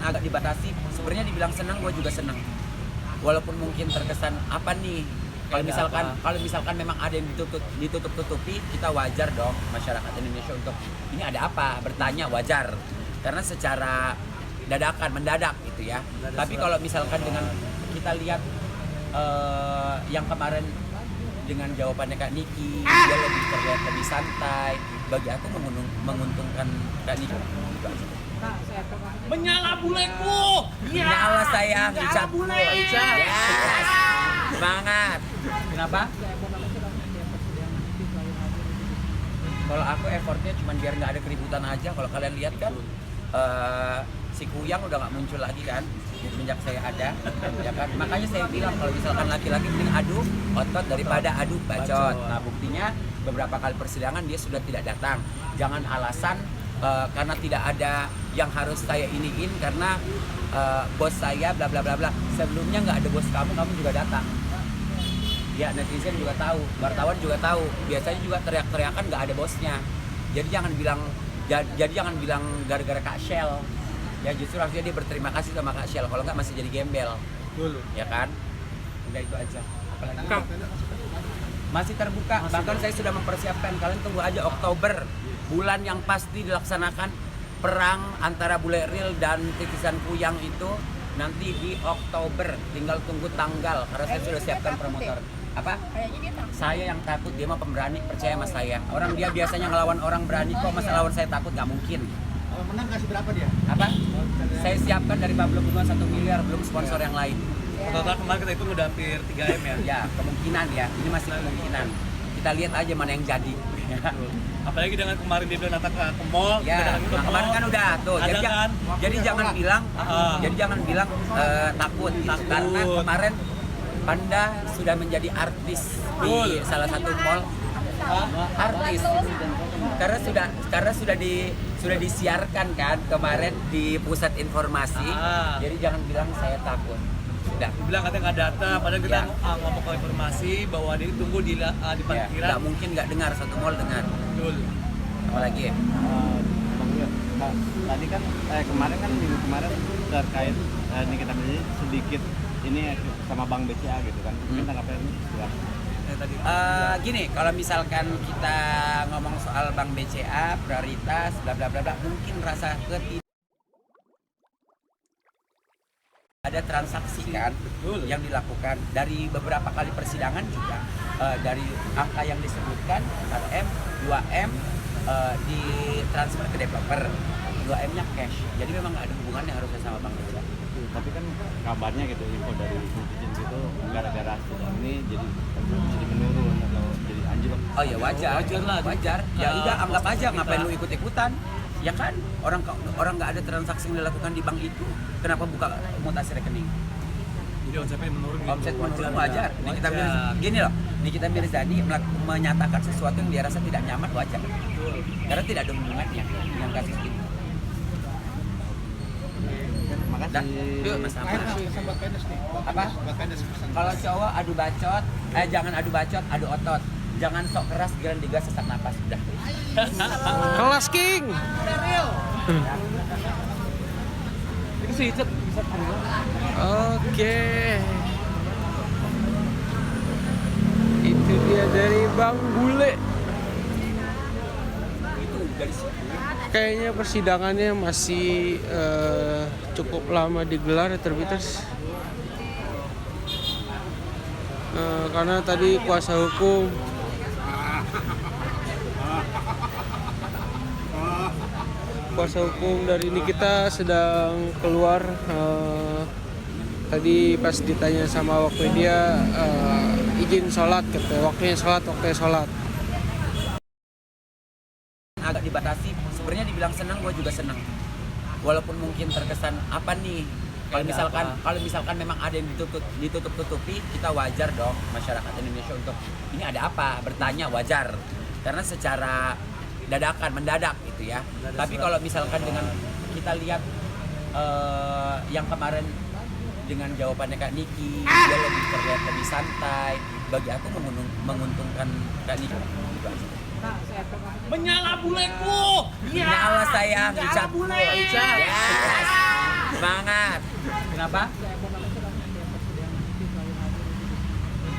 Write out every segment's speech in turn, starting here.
agak dibatasi. Sebenarnya dibilang senang, gue juga senang. Walaupun mungkin terkesan apa nih? Kalau misalkan memang ada yang ditutup-tutupi, kita wajar dong masyarakat Indonesia untuk ini ada apa? Bertanya wajar. Karena secara mendadak gitu ya. Tapi kalau misalkan dengan kita lihat yang kemarin dengan jawabannya Kak Niki, dia lebih terlihat lebih santai. Bagi aku menguntungkan Kak Niki. Menyala buleku. Nyala sayang, Menyala bule. Yes. Semangat. Kenapa? Kalau aku effortnya cuma biar nggak ada keributan aja. Kalau kalian lihat kan, si Kuyang udah nggak muncul lagi kan semenjak saya ada, ya kan. Makanya saya bilang kalau misalkan laki-laki mending adu otot daripada adu bacot. Nah buktinya beberapa kali persidangan dia sudah tidak datang. Jangan alasan karena tidak ada yang harus saya iniin karena bos saya bla bla bla bla. Sebelumnya nggak ada bos kamu juga datang. Ya netizen juga tahu, wartawan juga tahu. Biasanya juga teriak-teriakan nggak ada bosnya. Jadi jangan bilang gara-gara Kak Shell. Ya justru harusnya dia berterima kasih sama Kak Shell. Kalau nggak masih jadi gembel. Dulu. Ya kan? Udah itu aja. Apalagi masih terbuka. Bahkan saya sudah mempersiapkan. Kalian tunggu aja Oktober, bulan yang pasti dilaksanakan perang antara bule real dan titisan Kuyang itu nanti di Oktober. Tinggal tunggu tanggal karena saya sudah siapkan promotor. Apa? Saya yang takut, dia mah pemberani, percaya sama saya. Orang dia biasanya ngelawan orang berani, kok masa lawan saya takut? Nggak mungkin. Menang kasih berapa dia? Apa? Saya siapkan dari Pablo Bunga 1 miliar, belum sponsor yang lain. Total kemarin kita itu udah hampir 3M ya. Ya, kemungkinan ya. Ini masih kemungkinan. Kita lihat aja mana yang jadi. Apalagi dengan kemarin dia bilang datang ke mall, Ya, nah kemarin kan udah tuh. Ada kan? Jadi jangan bilang takut. Karena kemarin Panda sudah menjadi artis di salah satu mall. Artis. Karena sudah disiarkan kan kemarin di pusat informasi. Jadi jangan bilang saya takut. Sudah. Bilang katanya nggak datang, padahal kita ngomong ke informasi bahwa dia tunggu di parkiran. Nggak mungkin nggak dengar, satu mall dengar. Betul. Apalagi ya? Tadi kan kemarin kan minggu kemarin terkait ini kita beli sedikit ini sama Bank BCA gitu kan. Mungkin tanggapan ini Gini, kalau misalkan kita ngomong soal Bank BCA, prioritas, bla bla bla bla, mungkin rasa ada transaksi kan yang dilakukan dari beberapa kali persidangan juga dari angka yang disebutkan 4M, 2M ditransfer ke developer, 2M-nya cash. Jadi memang nggak ada hubungannya harusnya sama Bank BCA. tapi kan kabarnya gitu info dari netizen gitu gara-gara ini jadi menurun atau jadi anjlok. Oh ya wajar. Ya udah anggap aja ngapain lu ikut-ikutan. Ya kan orang nggak ada transaksi yang dilakukan di bank itu, kenapa buka mutasi rekening? Jadi omsetnya menurun. Omset menurun wajar. Nikita Mirzani menyatakan sesuatu yang dia rasa tidak nyaman wajar. Karena tidak ada hubungannya dengan kasus itu. Yuk Mas Ahmad. Apa? Kalau cowok adu bacot, jangan adu bacot, adu otot. Jangan sok keras, giran digas, sesak napas. Udah. Kelas King. Oke. Itu dia dari Bang Bule. Itu dari situ. Kayaknya persidangannya masih cukup lama digelar ya Terbiters. Karena tadi kuasa hukum dari Nikita sedang keluar. Tadi pas ditanya sama awak media izin sholat, kata waktunya sholat. Agak dibatasi. Sebenarnya dibilang senang, gue juga senang. Walaupun mungkin terkesan apa nih? Kalau misalkan memang ada yang ditutup-tutupi, kita wajar dong masyarakat Indonesia untuk ini ada apa? Bertanya wajar. Karena secara mendadak gitu ya. Tapi kalau misalkan dengan kita lihat yang kemarin dengan jawabannya Kak Niki, dia lebih terlihat lebih santai. Bagi aku menguntungkan Kak Niki. Menyala buleku. Nyala sayang, Menyala bule. Yes. Semangat. Kenapa?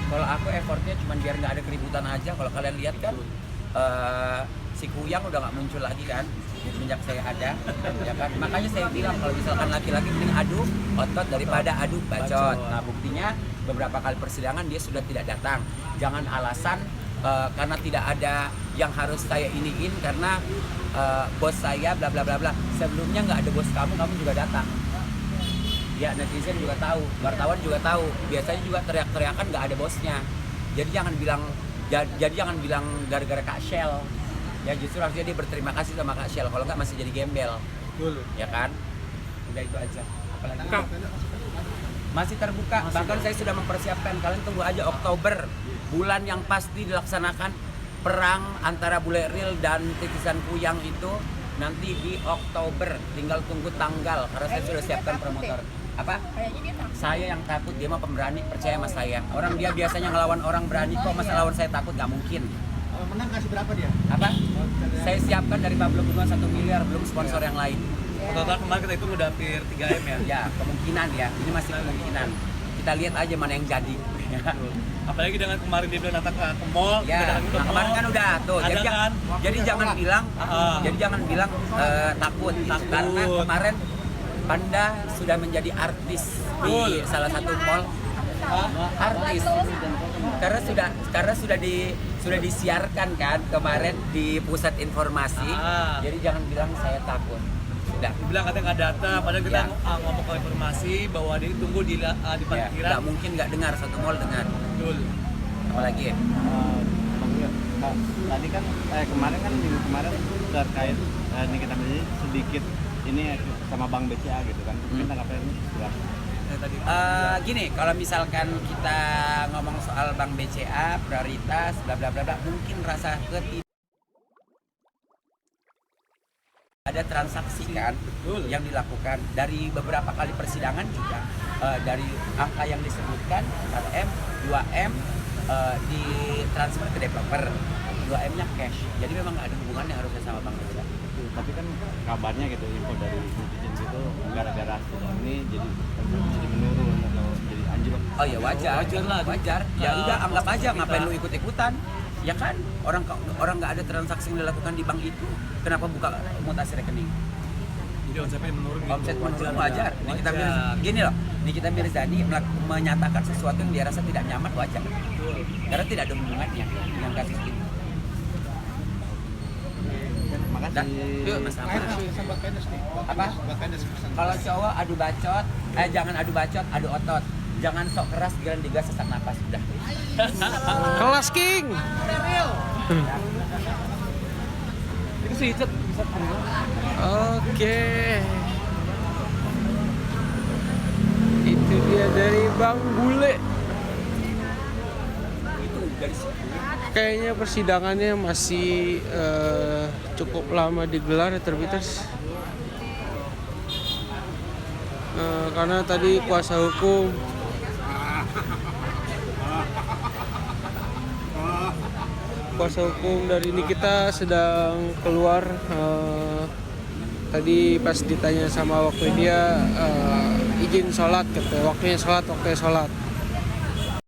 Kalau aku effortnya cuma biar nggak ada keributan aja. Kalau kalian lihat kan, si Kuyang udah nggak muncul lagi kan semenjak saya ada, ya kan. Makanya saya bilang kalau misalkan laki-laki mending adu otot daripada adu bacot. Nah buktinya beberapa kali persidangan dia sudah tidak datang. Jangan alasan karena tidak ada yang harus saya iniin karena bos saya bla bla bla bla. Sebelumnya nggak ada bos kamu juga datang. Ya netizen juga tahu, wartawan juga tahu. Biasanya juga teriak-teriakan nggak ada bosnya. Jadi jangan bilang gara-gara Kak Shell. Ya justru harusnya dia berterima kasih sama Kak Shell. Kalau nggak masih jadi gembel. Betul. Ya kan? Udah itu aja. Apalagi masih terbuka. Bahkan saya sudah mempersiapkan. Kalian tunggu aja Oktober, bulan yang pasti dilaksanakan perang antara bule real dan titisan Kuyang itu nanti di Oktober. Tinggal tunggu tanggal karena saya sudah siapkan promotor. Apa? Saya yang takut, dia mah pemberani, percaya sama saya. Orang dia biasanya ngelawan orang berani, kok masa lawan saya takut? Nggak mungkin. Menang kasih berapa dia? Apa? Saya siapkan dari Pablo Bunga 1 miliar, belum sponsor yang lain. Total kemarin kita hitung udah hampir 3M ya. Ya, kemungkinan ya. Ini masih kemungkinan. Kita lihat aja mana yang jadi. Apalagi dengan kemarin dia bilang datang ke mall, Ya, kita datang ke nah, mall. kemarin kan udah tuh. Ada kan? Jadi jangan bilang, Ah. takut. Takut. Karena kemarin Panda sudah menjadi artis di salah satu mall. Artis. Karena sudah disiarkan kan kemarin di pusat informasi. Ah. Jadi jangan bilang saya takut. Sudah. Dibilang katanya nggak datang, padahal kita Ya. ngomong ke informasi bahwa dia tunggu di Ya, parkiran. nggak mungkin nggak dengar, satu mall dengar. Betul. Apalagi ya? Bang Wil, tadi kan kemarin kan minggu kemarin terkait Nikita Mirzani sedikit ini sama Bang BCA gitu kan. Mungkin tanggapan ini silakan. Tadi. Gini, kalau misalkan kita ngomong soal Bank BCA, prioritas, bla bla bla bla, mungkin rasa ada transaksi kan yang dilakukan dari beberapa kali persidangan juga dari angka yang disebutkan 4M, 2M ditransfer ke developer, 2M-nya cash. Jadi memang ada hubungannya harusnya sama Bank BCA. Tapi kan kabarnya gitu info dari netizen gitu gara-gara sidang ini jadi menurun atau jadi anjlok. Oh ya wajar lah, wajar. Ya udah anggap aja, ngapain lu ikut-ikutan? Ya kan, orang nggak ada transaksi yang dilakukan di bank itu, kenapa buka mutasi rekening? Jadi omsetnya menurun gitu. Omset menurun wajar. Gini loh, Nikita Mirzani menyatakan sesuatu yang dia rasa tidak nyaman wajar. Karena tidak ada hubungannya dengan kasus itu. Makasih. Yuk Mas Ahmad. Sama Penes nih. Apa? Penes pesan. Kalau cowok adu bacot, jangan adu bacot, adu otot. Jangan sok keras, giliran digas sesak napas udah. Kelas King. Itu sih Cet. Oke. Itu dia dari Bang Bule. Itu dari situ. Kayaknya persidangannya masih cukup lama digelar ya Terbiters. Karena tadi kuasa hukum dari Nikita sedang keluar. Tadi pas ditanya sama waktu dia izin sholat, waktunya sholat.